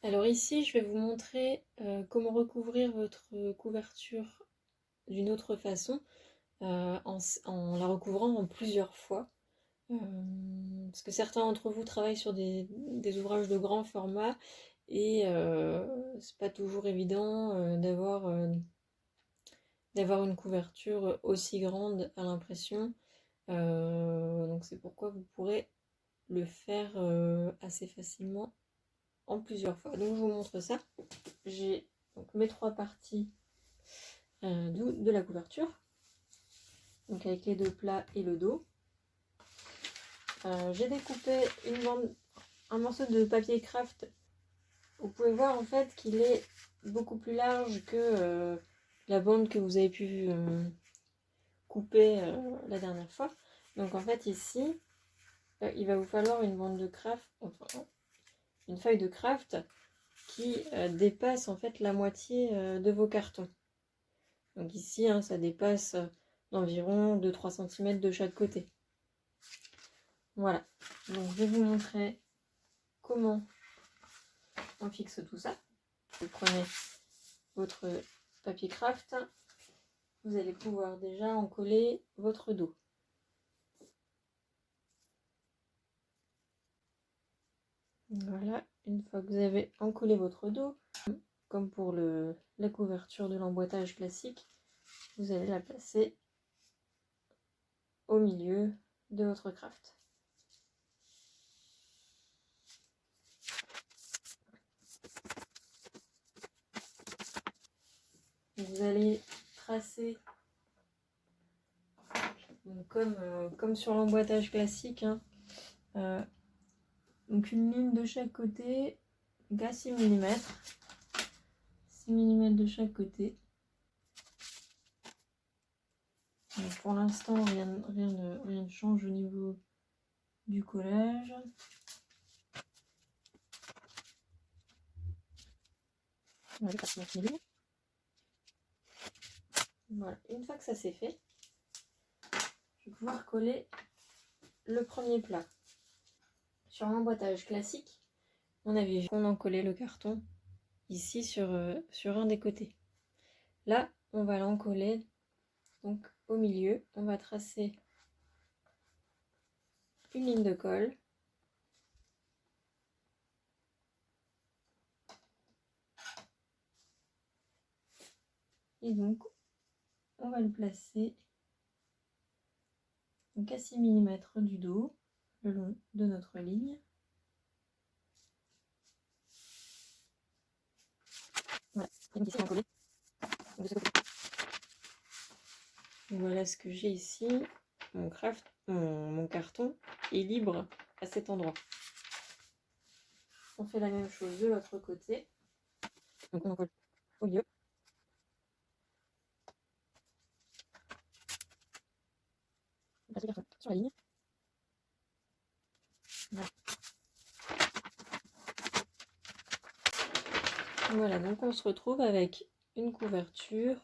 Alors ici, je vais vous montrer comment recouvrir votre couverture d'une autre façon, en la recouvrant en plusieurs fois. Parce que certains d'entre vous travaillent sur des ouvrages de grand format et c'est pas toujours évident d'avoir une couverture aussi grande à l'impression. Donc c'est pourquoi vous pourrez le faire assez facilement en plusieurs fois. Donc je vous montre ça. J'ai donc mes trois parties de la couverture, donc avec les deux plats et le dos. J'ai découpé un morceau de papier craft. Vous pouvez voir en fait qu'il est beaucoup plus large que la bande que vous avez pu couper la dernière fois. Donc en fait ici, il va vous falloir une bande de craft, enfin une feuille de craft qui dépasse en fait la moitié de vos cartons. Donc ici, ça dépasse d'environ 2-3 cm de chaque côté. Voilà, donc je vais vous montrer comment on fixe tout ça. Vous prenez votre papier craft, vous allez pouvoir déjà en coller votre dos. Voilà, une fois que vous avez encollé votre dos, comme pour la couverture de l'emboîtage classique, vous allez la placer au milieu de votre craft. Vous allez tracer donc comme sur l'emboîtage classique, donc une ligne de chaque côté, à 6 mm. 6 mm de chaque côté. Donc pour l'instant, rien ne change au niveau du collage. On va aller passer notre milieu. Voilà, une fois que ça c'est fait, je vais pouvoir coller le premier plat. Sur l'emboîtage classique, on avait vu qu'on en collait le carton ici sur un des côtés. Là, on va l'encoller donc au milieu. On va tracer une ligne de colle. Et donc, on va le placer donc à 6 mm du dos, le long de notre ligne. Voilà, et donc ici, on va coller de ce côté. Voilà ce que j'ai ici. Mon carton est libre à cet endroit. On fait la même chose de l'autre côté. Donc on en colle au milieu. On passe le carton sur la ligne. Voilà. Voilà, donc on se retrouve avec une couverture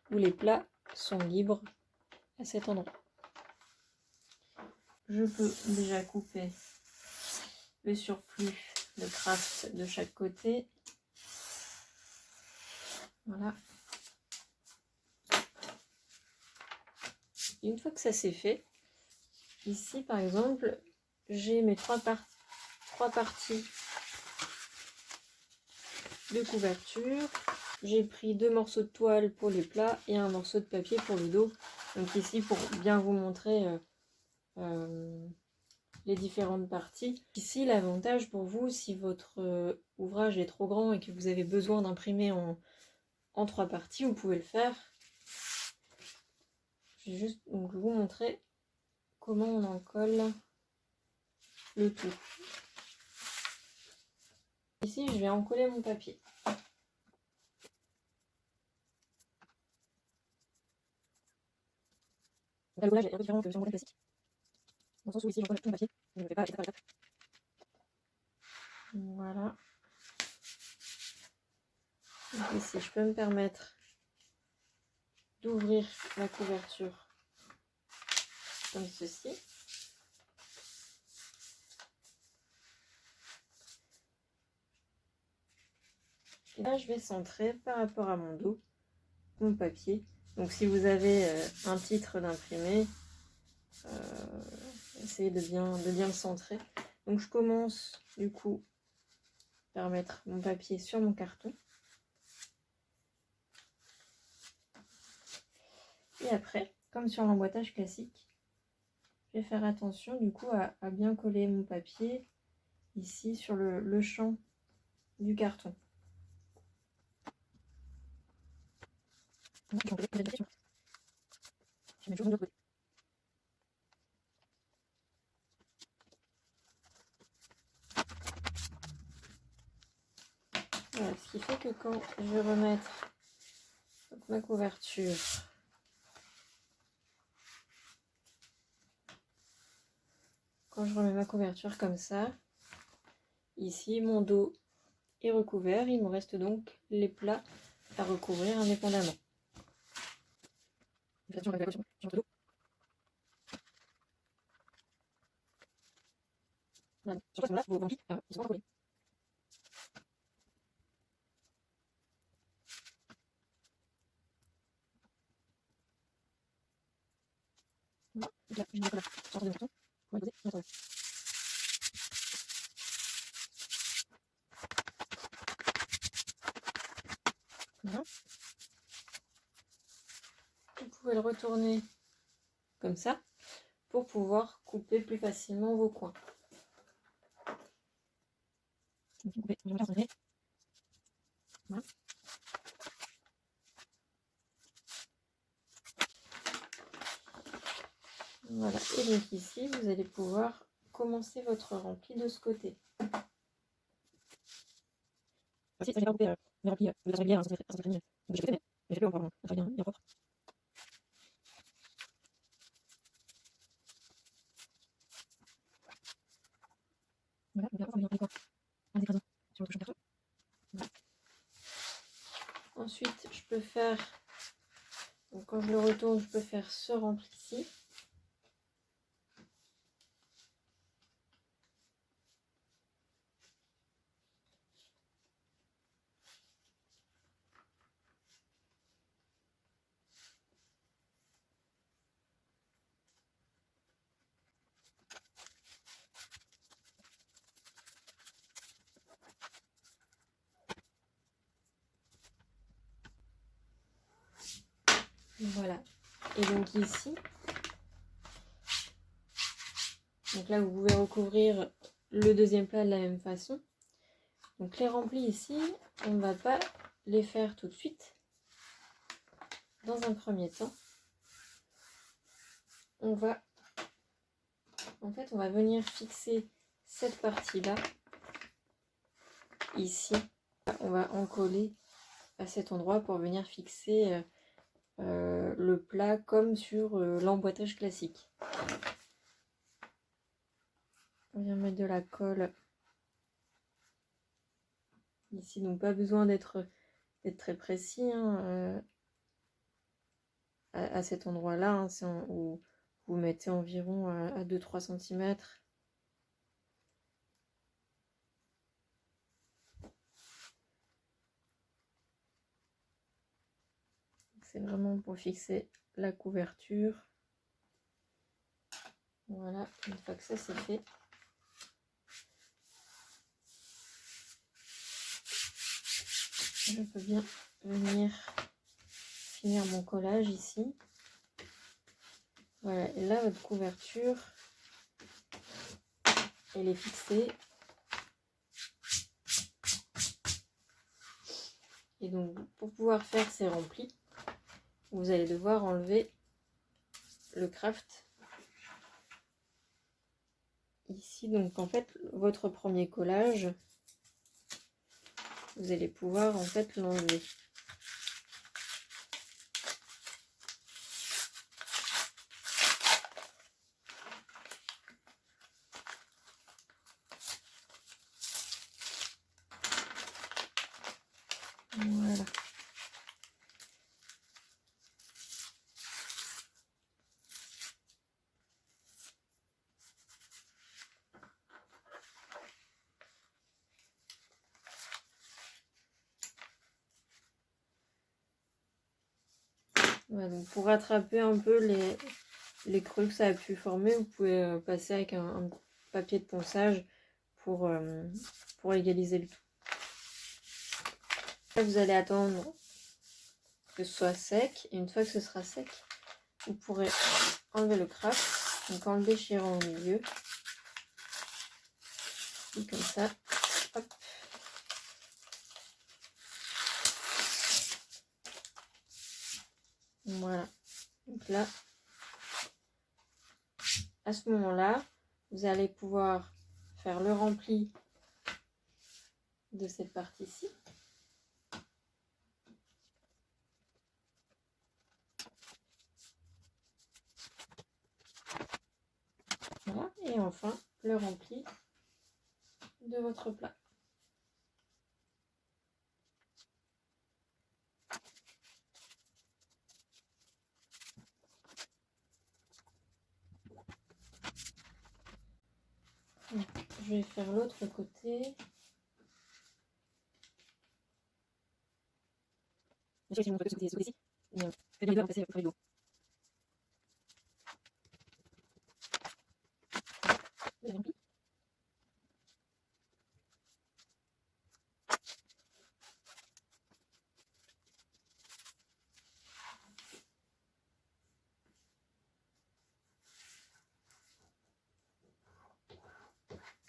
où les plats sont libres à cet endroit. Je peux déjà couper le surplus de craft de chaque côté. Voilà. Et une fois que ça c'est fait, ici par exemple, j'ai mes trois parties de couverture. J'ai pris 2 morceaux de toile pour les plats et un morceau de papier pour le dos. Donc ici, pour bien vous montrer les différentes parties. Ici, l'avantage pour vous, si votre ouvrage est trop grand et que vous avez besoin d'imprimer en 3 parties, vous pouvez le faire. Je vais juste donc vous montrer comment on en colle le tout. Ici, je vais en coller mon papier. Le collage est un peu différent que sur mon modèle classique. Dans le sens où ici, j'encolle tout mon papier. Je ne fais pas étape par étape. Voilà. Donc ici, je peux me permettre d'ouvrir la couverture comme ceci. Et là, je vais centrer par rapport à mon dos, mon papier. Donc si vous avez un titre d'imprimé, essayez de bien le centrer. Donc je commence du coup par mettre mon papier sur mon carton. Et après, comme sur l'emboîtage classique, je vais faire attention du coup à bien coller mon papier ici sur le champ du carton. Voilà, ce qui fait que quand je vais remettre ma couverture comme ça, ici mon dos est recouvert, il me reste donc les plats à recouvrir indépendamment. Vous pouvez le retourner comme ça pour pouvoir couper plus facilement vos coins. Voilà, et donc ici, vous allez pouvoir commencer votre rempli de ce côté. Ensuite, je peux faire, donc quand je le retourne, je peux faire ce rempli-ci. Voilà. Et donc ici, donc là vous pouvez recouvrir le deuxième plat de la même façon. Donc les remplis ici, on ne va pas les faire tout de suite. Dans un premier temps, on va venir fixer cette partie-là ici. On va en coller à cet endroit pour venir fixer le plat comme sur l'emboîtage classique. On vient mettre de la colle ici, donc pas besoin d'être très précis hein, à cet endroit-là, hein, où vous mettez environ à 2-3 cm. C'est vraiment pour fixer la couverture. Voilà, une fois que ça c'est fait, je peux bien venir finir mon collage ici. Voilà, et là votre couverture, elle est fixée. Et donc pour pouvoir faire ces remplis, vous allez devoir enlever le craft ici. Donc en fait votre premier collage, vous allez pouvoir en fait l'enlever. Voilà. Voilà, donc pour rattraper un peu les creux que ça a pu former, vous pouvez passer avec un papier de ponçage pour égaliser le tout. Là, vous allez attendre que ce soit sec, et une fois que ce sera sec, vous pourrez enlever le craft, donc en le déchirant au milieu, et comme ça, hop. Voilà, donc là, à ce moment-là, vous allez pouvoir faire le rempli de cette partie-ci. Voilà, et enfin le rempli de votre plat. Donc, je vais faire l'autre côté.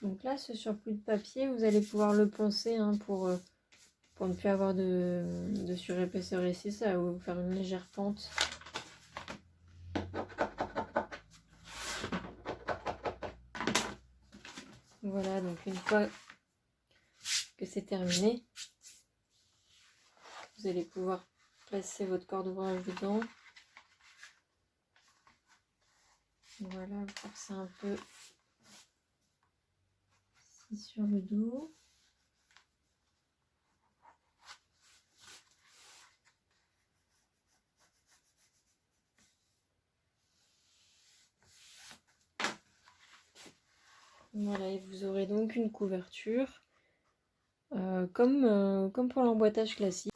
Donc là, ce surplus de papier, vous allez pouvoir le poncer hein, pour ne plus avoir de surépaisseur ici. Ça va vous faire une légère pente. Voilà, donc une fois que c'est terminé, vous allez pouvoir placer votre corde d'ouvrage dedans. Voilà, vous forcez un peu ici sur le dos. Voilà, et vous aurez donc une couverture comme pour l'emboîtage classique.